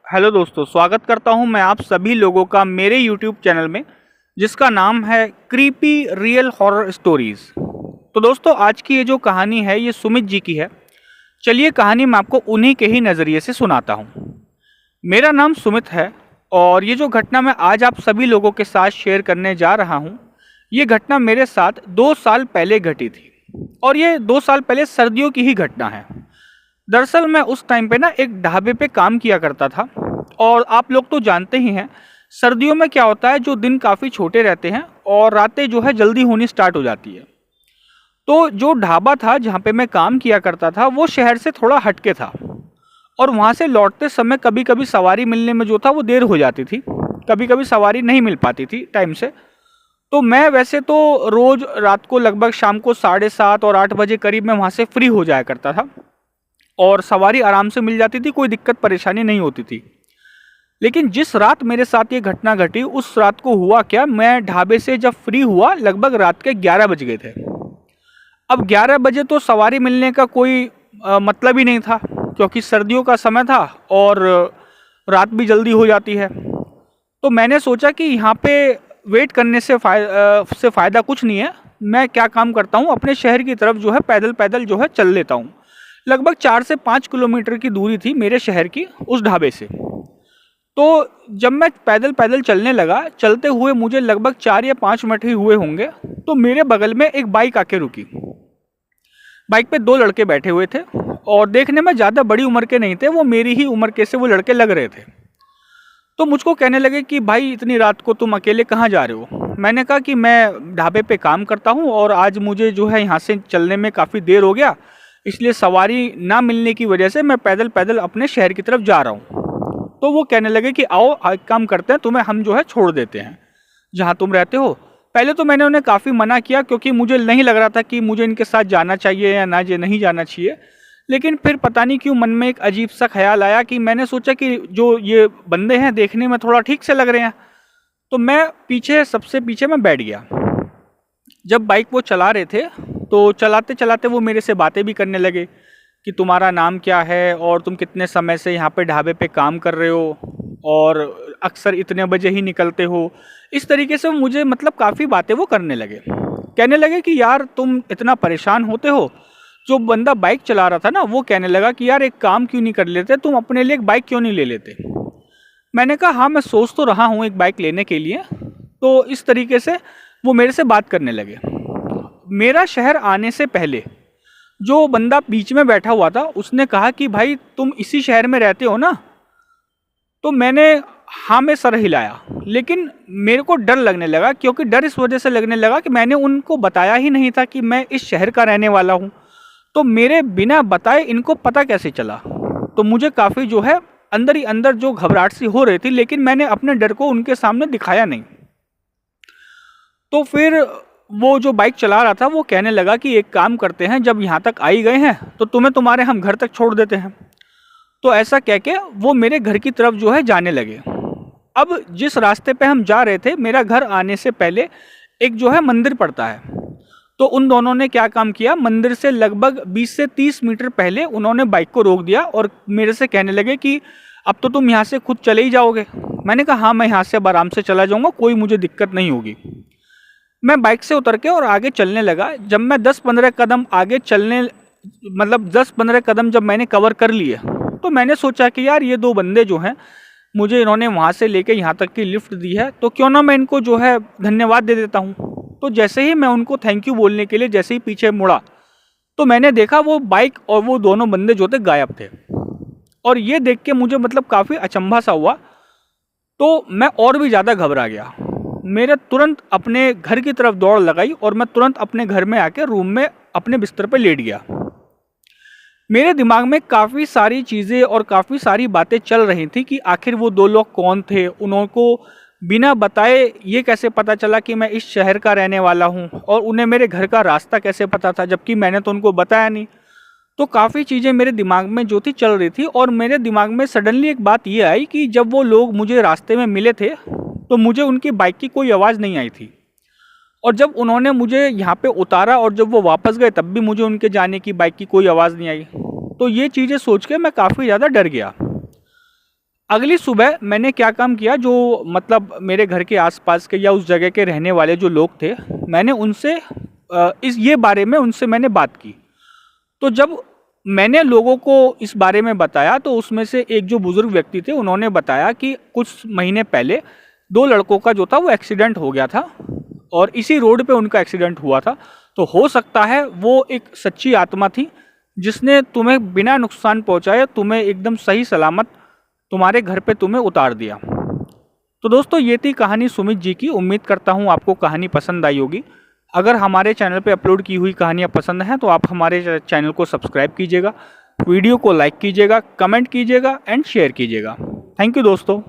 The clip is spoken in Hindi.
हेलो दोस्तों, स्वागत करता हूं मैं आप सभी लोगों का मेरे YouTube चैनल में, जिसका नाम है क्रीपी रियल हॉरर स्टोरीज़। तो दोस्तों, आज की ये जो कहानी है ये सुमित जी की है। चलिए कहानी मैं आपको उन्हीं के ही नज़रिए से सुनाता हूं। मेरा नाम सुमित है और ये जो घटना मैं आज आप सभी लोगों के साथ शेयर करने जा रहा हूं, ये घटना मेरे साथ 2 साल पहले घटी थी। और ये 2 साल पहले सर्दियों की ही घटना है। दरअसल मैं उस टाइम पे ना एक ढाबे पे काम किया करता था। और आप लोग तो जानते ही हैं, सर्दियों में क्या होता है, जो दिन काफ़ी छोटे रहते हैं और रातें जो है जल्दी होनी स्टार्ट हो जाती है। तो जो ढाबा था जहाँ पे मैं काम किया करता था, वो शहर से थोड़ा हटके था और वहाँ से लौटते समय कभी कभी सवारी मिलने में जो था वो देर हो जाती थी, कभी कभी सवारी नहीं मिल पाती थी टाइम से। तो मैं वैसे तो रोज़ रात को लगभग शाम को 7:30 और 8 बजे करीब मैं वहाँ से फ्री हो जाया करता था और सवारी आराम से मिल जाती थी, कोई दिक्कत परेशानी नहीं होती थी। लेकिन जिस रात मेरे साथ ये घटना घटी, उस रात को हुआ क्या, मैं ढाबे से जब फ्री हुआ लगभग रात के 11 बज गए थे। अब 11 बजे तो सवारी मिलने का कोई मतलब ही नहीं था, क्योंकि सर्दियों का समय था और रात भी जल्दी हो जाती है। तो मैंने सोचा कि यहाँ पे वेट करने से फ़ायदा कुछ नहीं है। मैं क्या काम करता हूँ, अपने शहर की तरफ जो है पैदल पैदल जो है चल लेता हूँ। लगभग 4 से 5 किलोमीटर की दूरी थी मेरे शहर की उस ढाबे से। तो जब मैं पैदल पैदल चलने लगा, चलते हुए मुझे लगभग 4 या 5 मिनट ही हुए होंगे, तो मेरे बगल में एक बाइक आके रुकी। बाइक पे 2 लड़के बैठे हुए थे और देखने में ज़्यादा बड़ी उम्र के नहीं थे, वो मेरी ही उम्र के से वो लड़के लग रहे थे। तो मुझको कहने लगे कि भाई, इतनी रात को तुम अकेले कहाँ जा रहे हो? मैंने कहा कि मैं ढाबे पे काम करता हूँ और आज मुझे जो है यहाँ से चलने में काफ़ी देर हो गया, इसलिए सवारी ना मिलने की वजह से मैं पैदल पैदल अपने शहर की तरफ जा रहा हूँ। तो वो कहने लगे कि आओ एक काम करते हैं, तुम्हें हम जो है छोड़ देते हैं जहाँ तुम रहते हो। पहले तो मैंने उन्हें काफ़ी मना किया, क्योंकि मुझे नहीं लग रहा था कि मुझे इनके साथ जाना चाहिए या ना नहीं जाना चाहिए। लेकिन फिर पता नहीं क्यों मन में एक अजीब सा ख्याल आया कि मैंने सोचा कि जो ये बंदे हैं देखने में थोड़ा ठीक से लग रहे हैं, तो मैं पीछे सबसे पीछे मैं बैठ गया। जब बाइक वो चला रहे थे तो चलाते चलाते वो मेरे से बातें भी करने लगे कि तुम्हारा नाम क्या है और तुम कितने समय से यहाँ पे ढाबे पे काम कर रहे हो और अक्सर इतने बजे ही निकलते हो। इस तरीके से मुझे मतलब काफ़ी बातें वो करने लगे। कहने लगे कि यार तुम इतना परेशान होते हो। जो बंदा बाइक चला रहा था ना, वो कहने लगा कि यार एक काम क्यों नहीं कर लेते, तुम अपने लिए एक बाइक क्यों नहीं ले लेते? मैंने कहा हाँ, मैं सोच तो रहा हूँ एक बाइक लेने के लिए। तो इस तरीके से वो मेरे से बात करने लगे। मेरा शहर आने से पहले जो बंदा बीच में बैठा हुआ था, उसने कहा कि भाई तुम इसी शहर में रहते हो ना? तो मैंने हाँ में सर हिलाया, लेकिन मेरे को डर लगने लगा। क्योंकि डर इस वजह से लगने लगा कि मैंने उनको बताया ही नहीं था कि मैं इस शहर का रहने वाला हूँ। तो मेरे बिना बताए इनको पता कैसे चला? तो मुझे काफ़ी जो है अंदर ही अंदर जो घबराहट सी हो रही थी, लेकिन मैंने अपने डर को उनके सामने दिखाया नहीं। तो फिर वो जो बाइक चला रहा था वो कहने लगा कि एक काम करते हैं, जब यहाँ तक आ ही गए हैं तो तुम्हें तुम्हारे हम घर तक छोड़ देते हैं। तो ऐसा कह के वो मेरे घर की तरफ जो है जाने लगे। अब जिस रास्ते पे हम जा रहे थे, मेरा घर आने से पहले एक जो है मंदिर पड़ता है। तो उन दोनों ने क्या काम किया, मंदिर से लगभग 20 से 30 मीटर पहले उन्होंने बाइक को रोक दिया और मेरे से कहने लगे कि अब तो तुम यहाँ से खुद चले ही जाओगे। मैंने कहा हाँ, मैं यहाँ से अब आराम से चला जाऊँगा, कोई मुझे दिक्कत नहीं होगी। मैं बाइक से उतर के और आगे चलने लगा। जब मैं 10-15 कदम आगे चलने, मतलब 10-15 कदम जब मैंने कवर कर लिए, तो मैंने सोचा कि यार ये 2 बंदे जो हैं, मुझे इन्होंने वहाँ से लेके यहाँ तक की लिफ्ट दी है, तो क्यों ना मैं इनको जो है धन्यवाद दे देता हूँ। तो जैसे ही मैं उनको थैंक यू बोलने के लिए जैसे ही पीछे मुड़ा, तो मैंने देखा वो बाइक और वो दोनों बंदे जो थे गायब थे। और ये देख के मुझे मतलब काफ़ी अचंभा सा हुआ। तो मैं और भी ज़्यादा घबरा गया। मेरे तुरंत अपने घर की तरफ दौड़ लगाई और मैं तुरंत अपने घर में आके रूम में अपने बिस्तर पर लेट गया। मेरे दिमाग में काफ़ी सारी चीज़ें और काफ़ी सारी बातें चल रही थी कि आखिर वो 2 लोग कौन थे, उनको बिना बताए ये कैसे पता चला कि मैं इस शहर का रहने वाला हूँ, और उन्हें मेरे घर का रास्ता कैसे पता था, जबकि मैंने तो उनको बताया नहीं। तो काफ़ी चीज़ें मेरे दिमाग में जो थी चल रही थी। और मेरे दिमाग में सडनली एक बात ये आई कि जब वो लोग मुझे रास्ते में मिले थे, तो मुझे उनकी बाइक की कोई आवाज़ नहीं आई थी। और जब उन्होंने मुझे यहाँ पे उतारा और जब वो वापस गए, तब भी मुझे उनके जाने की बाइक की कोई आवाज़ नहीं आई। तो ये चीज़ें सोच के मैं काफ़ी ज़्यादा डर गया। अगली सुबह मैंने क्या काम किया, जो मतलब मेरे घर के आसपास के या उस जगह के रहने वाले जो लोग थे, मैंने उनसे इस ये बारे में उनसे मैंने बात की। तो जब मैंने लोगों को इस बारे में बताया तो उसमें से एक जो बुजुर्ग व्यक्ति थे उन्होंने बताया कि कुछ महीने पहले 2 लड़कों का जो था वो एक्सीडेंट हो गया था और इसी रोड पे उनका एक्सीडेंट हुआ था। तो हो सकता है वो एक सच्ची आत्मा थी जिसने तुम्हें बिना नुकसान पहुंचाए तुम्हें एकदम सही सलामत तुम्हारे घर पे तुम्हें उतार दिया। तो दोस्तों ये थी कहानी सुमित जी की। उम्मीद करता हूँ आपको कहानी पसंद आई होगी। अगर हमारे चैनल पे अपलोड की हुई कहानियाँ पसंद हैं तो आप हमारे चैनल को सब्सक्राइब कीजिएगा, वीडियो को लाइक कीजिएगा, कमेंट कीजिएगा एंड शेयर कीजिएगा। थैंक यू दोस्तों।